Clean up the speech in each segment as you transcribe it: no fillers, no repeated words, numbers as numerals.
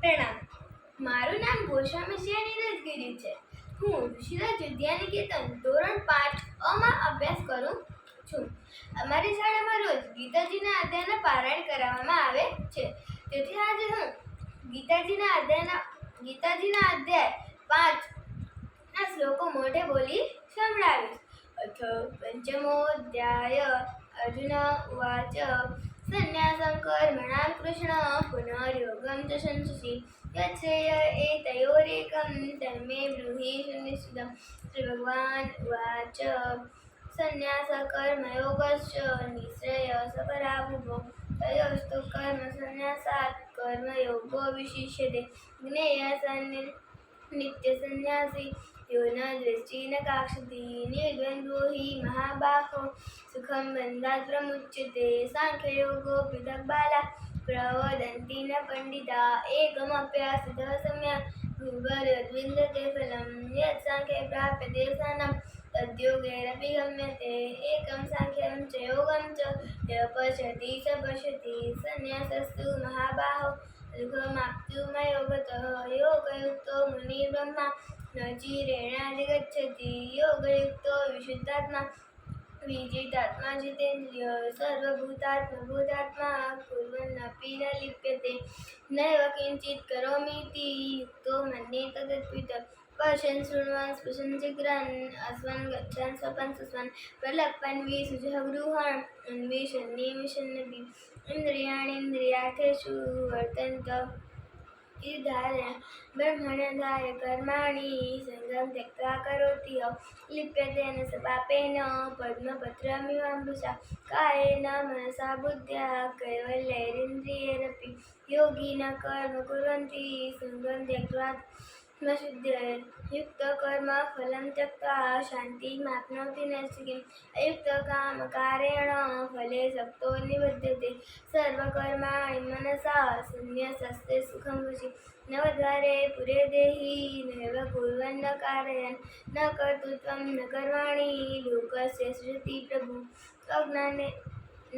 પ્રણામ. મારું નામ ગોસ્વામી નીરજગીરી છે. હું ઋષિરાજ વિદ્યાનિકેતન ધોરણ 5 માં અભ્યાસ કરું છું. અમારી શાળામાં રોજ ગીતાજીના અધ્યાયના પારાયણ કરાવવામાં આવે છે. તેથી આજે હું ગીતાજીના અધ્યાય 5 ના શ્લોકો મોઢે બોલી સંભળાવીશ. અથ પંચમોऽધ્યાય અર્જુન ઉવાચ સંન્યાસં કર્મણાં કૃષ્ણ પુનર્યોગં ચ સંશસि यच्छ्रेय एतयोरेकं तन्मे ब्रूहि सुनिश्चितं. श्रीभगवान् उवाच संन्यासः कर्मयोगश्च निःश्रेयसकरावुभौ तयोस्तु कर्मसन्न्यासात् कर्मयोगो विशिष्यते. ज्ञेयः स नित्यसन्न्यासी यो न द्वेष्टि न काङ्क्षति निर्द्वन्द्वो हि महाबाहो सुखं बन्धात् प्रमुच्यते. साङ्ख्ययोगो पृथक् बालाः प्रवदन्ति न पण्डिताः एकमप्यास्थितः सम्यक् गुरुर्यद्विन्दते फलं यत् साङ्ख्ये प्राप्यते स्थानं तद्योगैरपि गम्यते. एकं साङ्ख्यं च योगं च यः पश्यति स पश्यति. संन्यासस्तु महाबाहो सुखमाप्तुमयो गतः योगयुक्तो मुनिर्ब्रह्मा न चिरेणाधिगच्छति. योगयुक्तो विशुद्धात्मा विजितात्मा जितेन्द्रिय सर्वभूतात्मा कुर्वन्नपि न लिप्यते. नैव किञ्चित् करोमीति युक्तो मन्येत तत्त्वित्. पश्यन् शृण्वन् स्पृशन् जिघ्रन् अस्वन् गच्छन् स्वपन् सुस्वन् प्रलप्पन् विसृजः गृहान् अन्विषन् निविशन्नपि इन्द्रियाणीन्द्रियार्थेषु वर्तन्त इधार्य ब्रह्मण्याधाय कर्माणि सङ्गं त्यक्त्वा करोति यः लिप्यते न स पापेन पद्मपत्रमिवाम्बुसा. कायेन मनसा बुद्ध्या कैवल्यैरिन्द्रियैरपि योगिनः कर्म कुर्वन्ति सङ्गं त्यक्त्वा शुद्धये. युक्तकर्म फलं त्यक्त्वा शान्तिमाप्नोति नैष्ठिकीम्. अयुक्तकामकारेण फले सक्तो निबध्यते. सर्वकर्माणि मनसा सन्न्यस्यस्ते सुखं वशि. नवद्वारे पुरे देहि नैव कुर्वन् न कारयन् न कर्तृत्वं न कर्माणि लोकस्य सृजति प्रभुः. अज्ञाने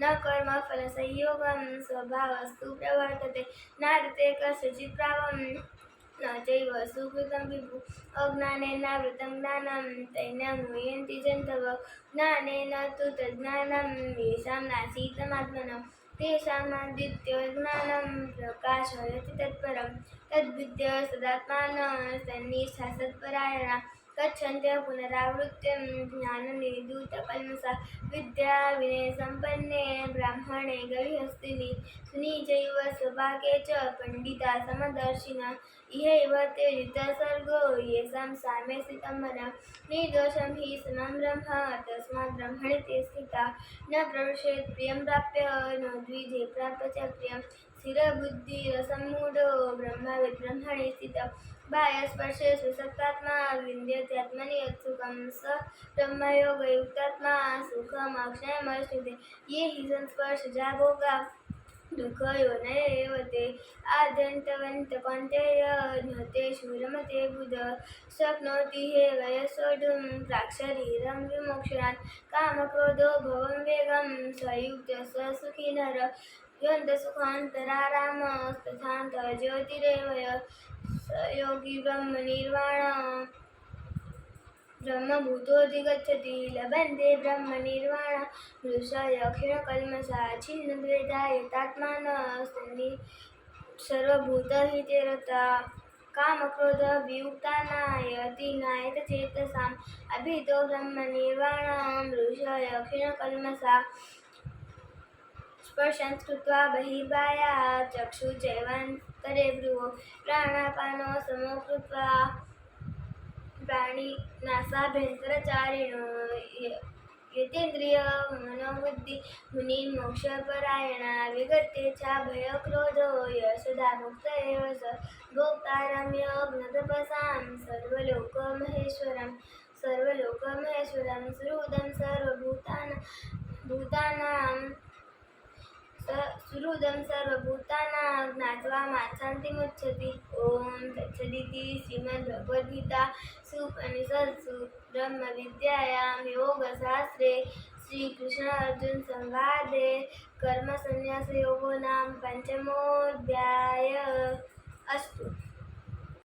न कर्मफलसंयोगं स्वभावस्तु प्रवर्तते. नादते कस्यचित् प्रापं न चैव सुकृतं विभुः. अज्ञानेनावृतं ज्ञानं तैः मुह्यन्ति जन्तवः. ज्ञानेन तु तज्ज्ञानं येषां नासीतमात्मनः तेषामादित्यज्ञानं प्रकाशयति तत्परं. तद्विद्य सदात्मानः तन्निष्ठा सत्परायणा गच्छन्त्यः पुनरावृत्तिं ज्ञाननिर्धूतकल्मषा. विद्याविनयसम्पन्ने ब्राह्मणे गविहस्तिनि सुनी चैव स्वपाके च पण्डिता समदर्शिनः. इहैव ते जितसर्गो येषां साम्ये स्थितं मनः. निर्दोषं हि समं ब्रह्म तस्मात् ब्रह्मणि ते स्थिताः. न प्रविशेत् प्रियं प्राप्य नो द्विजे प्राप्य च प्रियं. स्थिरबुद्धिरसम्मूढो ब्रह्मविद् ब्रह्मणि स्थितः. बाह्यस्पर्शेषु सक्तात्मा विन्द्यत्यात्मनि यत्सुखं. स ब्रह्मयोगयुक्तात्मा सुखमक्षयमश्नुते. ये हि संस्पर्शजा भोगा दुःखयोनय एव ते. आद्यन्तवन्तः कौन्तेय न तेषु रमते बुधः. शक्नोति हे वयः सोढुं प्राक्शरीरं विमोक्षणात्. कामक्रोधो भवं वेगं स युक्तः स सुखी नरः. योऽन्तसुखान्तरारामस्तथान्तः ज्योतिरेव यः. स योगी ब्रह्मभूतोऽधिगच्छति. लभन्ते ब्रह्मनिर्वाणं मृषय क्षीणकल्मषा. छिन्नद्वैधा यतात्मानः सर्वभूतहिते रताः. कामक्रोधवियुक्तानायति नायतचेतसाम्. अभितो ब्रह्मनिर्वाणं मृषय क्षीणकल्मषा. स्पर्शं कृत्वा बहिर्बाह्यात् चक्षुश्चैवान्तरे भ्रुवो. प्राणापानो समो कृत्वा प्राणिनासाभ्यन्तरचारिणो. यतेन्द्रिय मनोबुद्धि मुनिर्मोक्षपरायणा. विगतेच्छा भयक्रोधो यशोदा मुक्त एव स. भोक्तारं यज्ञतपसां सर्वलोकमहेश्वरं सुहृदं सर्वभूतानां ज्ञात्वा मात्शान्तिमुच्यति. ॐ तत्सदिति श्रीमद्भगवद्गीतासु उपनिषत्सु ब्रह्मविद्यायां योगशास्त्रे श्रीकृष्णार्जुनसंवादे कर्मसन्न्यासयोगो नाम 5मोऽध्यायः। अस्तु।